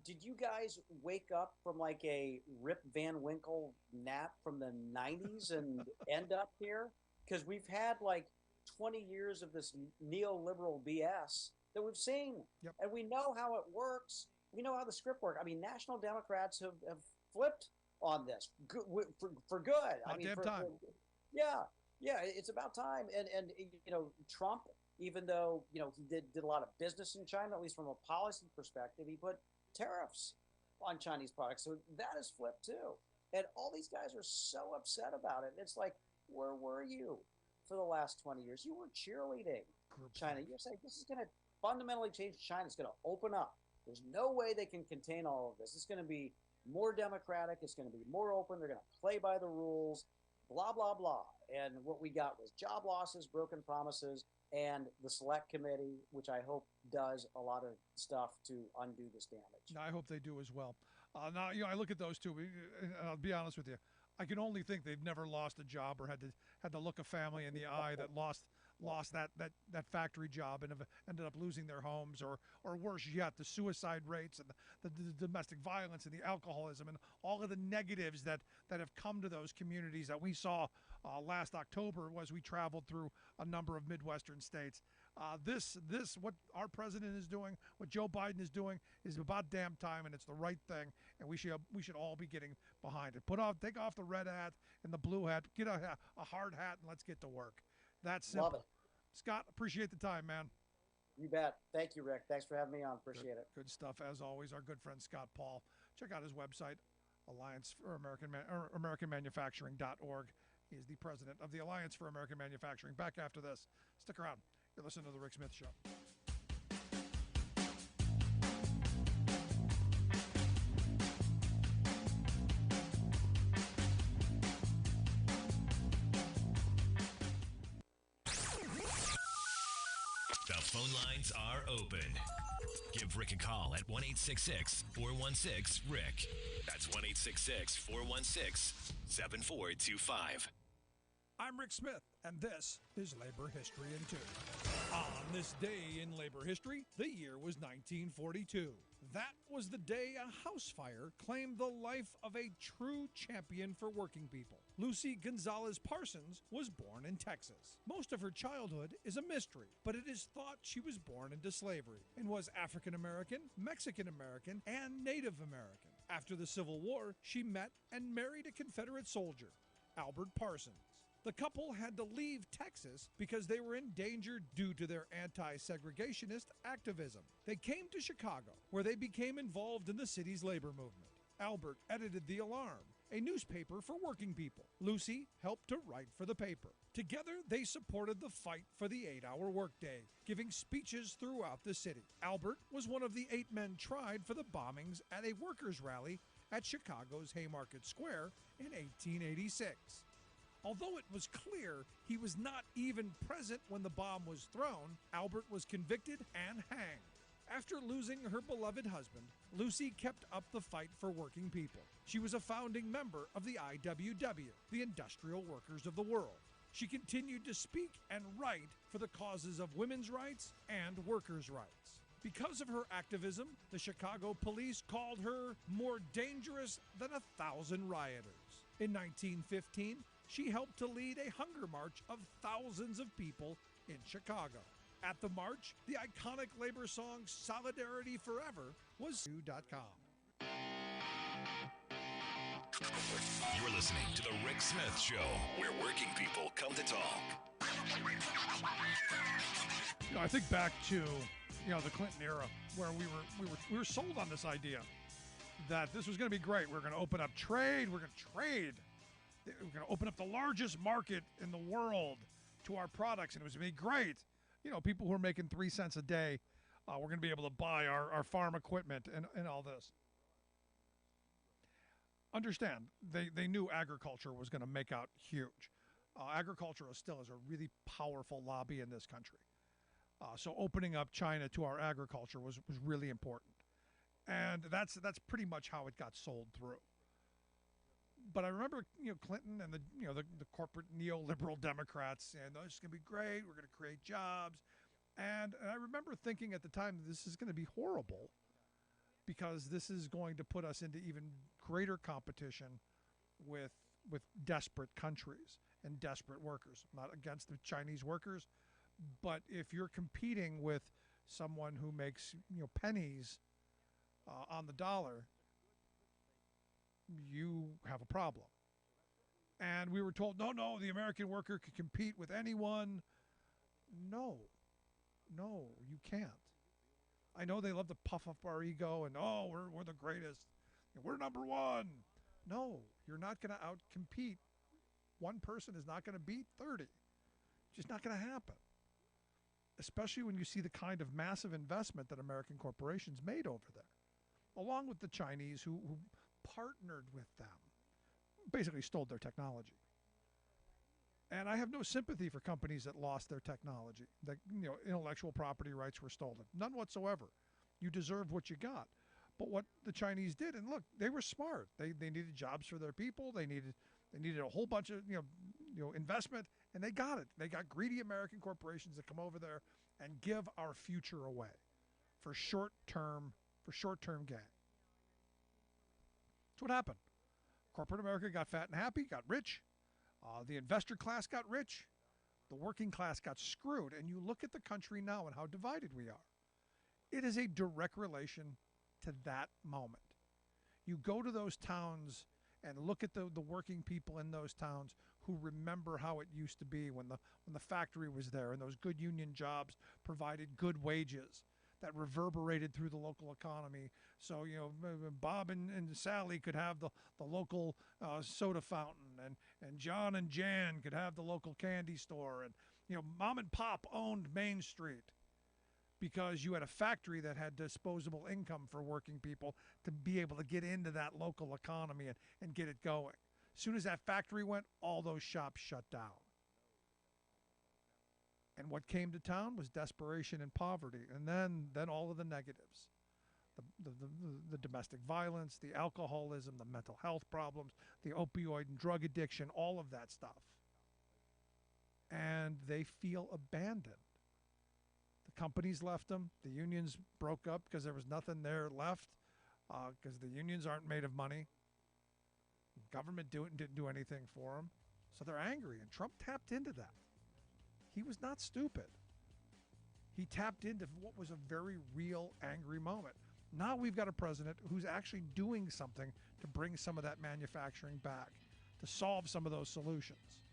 did you guys wake up from like a Rip Van Winkle nap from the 90s and end up here? Because we've had like 20 years of this neoliberal BS that we've seen. Yep. And we know how it works. We know how the script works. I mean, National Democrats have flipped on this for good. Time. Yeah, it's about time. And Trump, even though he did a lot of business in China, at least from a policy perspective, he put tariffs on Chinese products. So that has flipped too. And all these guys are so upset about it. It's like, where were you for the last 20 years? You were cheerleading China. You're saying this is going to fundamentally change China. It's going to open up. There's no way they can contain all of this. It's going to be more democratic. It's going to be more open. They're going to play by the rules, blah, blah, blah. And what we got was job losses, broken promises, and the select committee, which I hope does a lot of stuff to undo this damage. I hope they do as well. Now, I look at those two, and I'll be honest with you. I can only think they've never lost a job or had to look a family in the eye that lost that factory job and have ended up losing their homes, or worse yet, the suicide rates and the domestic violence and the alcoholism and all of the negatives that have come to those communities that we saw last October as we traveled through a number of Midwestern states. This what our president is doing, what Joe Biden is doing, is about damn time, and it's the right thing, and we should all be getting behind it. Take off the red hat and the blue hat, get a hard hat, and let's get to work. That's simple. Love it. Scott, appreciate the time, man. You bet. Thank you, Rick. Thanks for having me on. Appreciate it. Good stuff as always. Our good friend Scott Paul. Check out his website, Alliance for AmericanManufacturing.org. He is the president of the Alliance for American Manufacturing. Back after this. Stick around. You're listening to The Rick Smith Show. The phone lines are open. Give Rick a call at 1-866-416-RICK. That's 1-866-416-7425. I'm Rick Smith, and this is Labor History in 2. On this day in labor history, the year was 1942. That was the day a house fire claimed the life of a true champion for working people. Lucy Gonzalez Parsons was born in Texas. Most of her childhood is a mystery, but it is thought she was born into slavery and was African American, Mexican American, and Native American. After the Civil War, she met and married a Confederate soldier, Albert Parsons. The couple had to leave Texas because they were in danger due to their anti-segregationist activism. They came to Chicago, where they became involved in the city's labor movement. Albert edited The Alarm, a newspaper for working people. Lucy helped to write for the paper. Together, they supported the fight for the 8-hour workday, giving speeches throughout the city. Albert was one of the 8 men tried for the bombings at a workers' rally at Chicago's Haymarket Square in 1886. Although it was clear he was not even present when the bomb was thrown, Albert was convicted and hanged. After losing her beloved husband, Lucy kept up the fight for working people. She was a founding member of the IWW, the Industrial Workers of the World. She continued to speak and write for the causes of women's rights and workers' rights. Because of her activism, the Chicago police called her more dangerous than 1,000 rioters. In 1915, she helped to lead a hunger march of thousands of people in Chicago. At the march, the iconic labor song Solidarity Forever was .com. You're listening to The Rick Smith Show, where working people come to talk. I think back to the Clinton era, where we were sold on this idea that this was going to be great. We're going to open up trade. We're going to trade. We're going to open up the largest market in the world to our products, and it was going to be great. People who are making 3 cents a day, we're going to be able to buy our farm equipment and all this. Understand, they knew agriculture was going to make out huge. Agriculture still is a really powerful lobby in this country. So opening up China to our agriculture was really important. And that's pretty much how it got sold through. But I remember, Clinton and the corporate neoliberal Democrats saying, "Oh, this is going to be great. We're going to create jobs." And I remember thinking at the time, this is going to be horrible because this is going to put us into even greater competition with desperate countries and desperate workers. I'm not against the Chinese workers, but if you're competing with someone who makes pennies on the dollar, you have a problem. And we were told, no, the American worker could compete with anyone. No, you can't. I know they love to puff up our ego and, we're the greatest. We're number one. No, you're not going to out-compete. One person is not going to beat 30. It's just not going to happen. Especially when you see the kind of massive investment that American corporations made over there, along with the Chinese who partnered with them, basically stole their technology. And I have no sympathy for companies that lost their technology, that intellectual property rights were stolen. None whatsoever. You deserve what you got. But what the Chinese did, and look, they were smart. They needed jobs for their people. They needed a whole bunch of investment, and they got it. They got greedy American corporations that come over there and give our future away for short-term gain. That's what happened. Corporate America got fat and happy, got rich. The investor class got rich. The working class got screwed. And you look at the country now and how divided we are. It is a direct relation to that moment. You go to those towns and look at the working people in those towns who remember how it used to be when the factory was there and those good union jobs provided good wages that reverberated through the local economy. So, Bob and Sally could have the local soda fountain, and John and Jan could have the local candy store, and, Mom and Pop owned Main Street because you had a factory that had disposable income for working people to be able to get into that local economy and get it going. As soon as that factory went, all those shops shut down. And what came to town was desperation and poverty, and then all of the negatives. The domestic violence, the alcoholism, the mental health problems, the opioid and drug addiction, all of that stuff. And they feel abandoned. The companies left them. The unions broke up because there was nothing there left because the unions aren't made of money. The government didn't do anything for them. So they're angry, and Trump tapped into that. He was not stupid. He tapped into what was a very real angry moment. Now we've got a president who's actually doing something to bring some of that manufacturing back, to solve some of those solutions.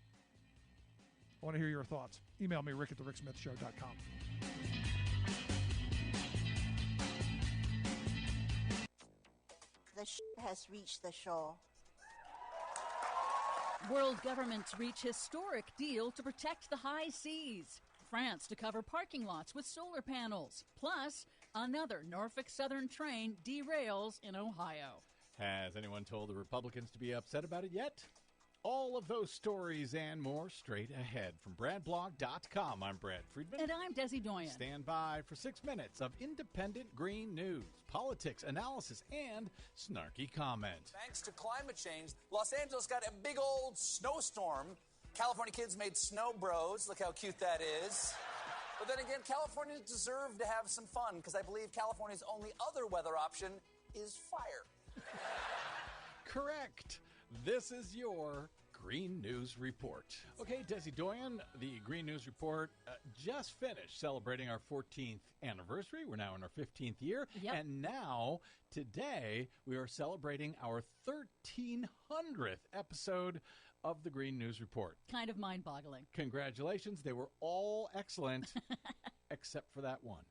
I want to hear your thoughts. Email me, rick@thericksmithshow.com. The has reached the shore. World governments reach historic deal to protect the high seas. France to cover parking lots with solar panels. Plus, another Norfolk Southern train derails in Ohio. Has anyone told the Republicans to be upset about it yet? All of those stories and more straight ahead. From BradBlog.com, I'm Brad Friedman. And I'm Desi Doyen. Stand by for 6 minutes of independent green news, politics, analysis, and snarky comment. Thanks to climate change, Los Angeles got a big old snowstorm. California kids made snow bros. Look how cute that is. But then again, Californians deserve to have some fun because I believe California's only other weather option is fire. Correct. This is your Green News Report. Okay, Desi Doyen, the Green News Report just finished celebrating our 14th anniversary. We're now in our 15th year. Yep. And now, today, we are celebrating our 1300th episode of the Green News Report. Kind of mind-boggling. Congratulations. They were all excellent, except for that one.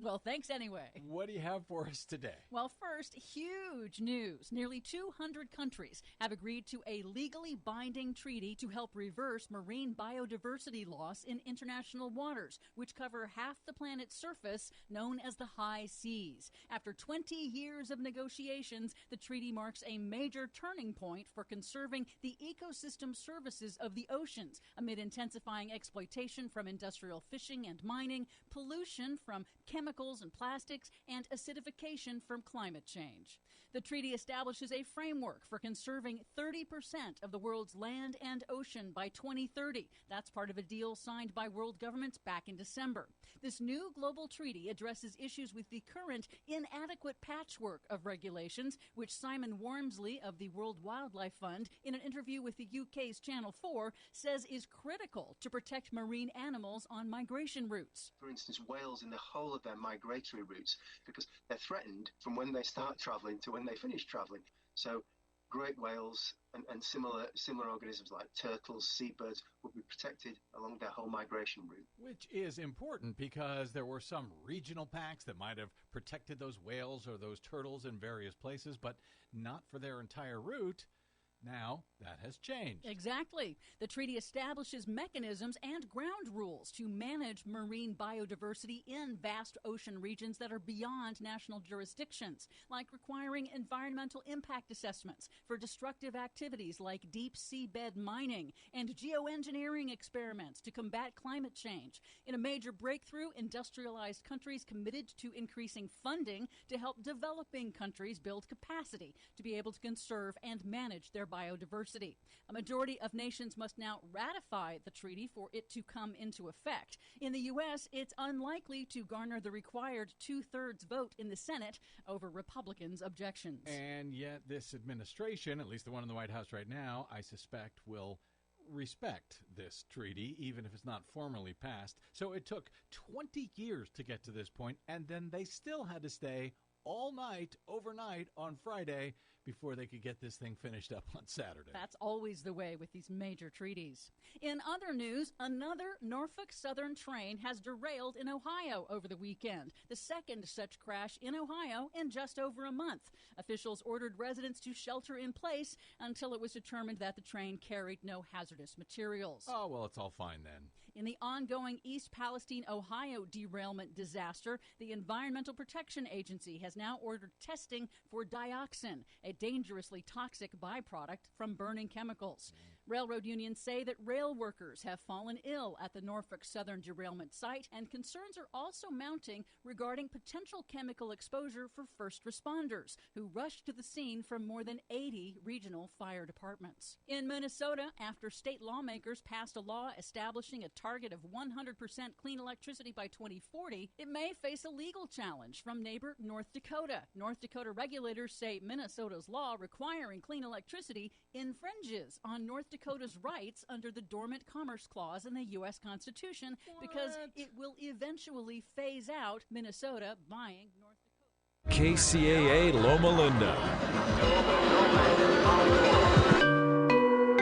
Well, thanks anyway. What do you have for us today? Well, first, huge news. Nearly 200 countries have agreed to a legally binding treaty to help reverse marine biodiversity loss in international waters, which cover half the planet's surface, known as the high seas. After 20 years of negotiations, the treaty marks a major turning point for conserving the ecosystem services of the oceans amid intensifying exploitation from industrial fishing and mining, pollution from chemicals and plastics, and acidification from climate change. The treaty establishes a framework for conserving 30% of the world's land and ocean by 2030. That's part of a deal signed by world governments back in December. This new global treaty addresses issues with the current inadequate patchwork of regulations, which Simon Wormsley of the World Wildlife Fund, in an interview with the UK's Channel 4, says is critical to protect marine animals on migration routes. For instance, whales in the whole of their migratory routes, because they're threatened from when they start travelling to when they finish travelling. So great whales and similar organisms like turtles, seabirds will be protected along their whole migration route. Which is important because there were some regional pacts that might have protected those whales or those turtles in various places, but not for their entire route. Now, that has changed. Exactly. The treaty establishes mechanisms and ground rules to manage marine biodiversity in vast ocean regions that are beyond national jurisdictions, like requiring environmental impact assessments for destructive activities like deep seabed mining and geoengineering experiments to combat climate change. In a major breakthrough, industrialized countries committed to increasing funding to help developing countries build capacity to be able to conserve and manage their biodiversity. A majority of nations must now ratify the treaty for it to come into effect. In the U.S., it's unlikely to garner the required 2/3 vote in the Senate over Republicans' objections. And yet this administration, at least the one in the White House right now, I suspect will respect this treaty, even if it's not formally passed. So it took 20 years to get to this point, and then they still had to stay all night, overnight, on Friday before they could get this thing finished up on Saturday. That's always the way with these major treaties. In other news, another Norfolk Southern train has derailed in Ohio over the weekend, the second such crash in Ohio in just over a month. Officials ordered residents to shelter in place until it was determined that the train carried no hazardous materials. Oh, well, it's all fine then. In the ongoing East Palestine, Ohio derailment disaster, the Environmental Protection Agency has now ordered testing for dioxin, a dangerously toxic byproduct from burning chemicals. Railroad unions say that rail workers have fallen ill at the Norfolk Southern derailment site, and concerns are also mounting regarding potential chemical exposure for first responders who rushed to the scene from more than 80 regional fire departments. In Minnesota, after state lawmakers passed a law establishing a target of 100% clean electricity by 2040, it may face a legal challenge from neighbor North Dakota. North Dakota regulators say Minnesota's law requiring clean electricity infringes on North Dakota's rights under the Dormant Commerce Clause in the U.S. Constitution because it will eventually phase out Minnesota buying North Dakota. KCAA Loma Linda.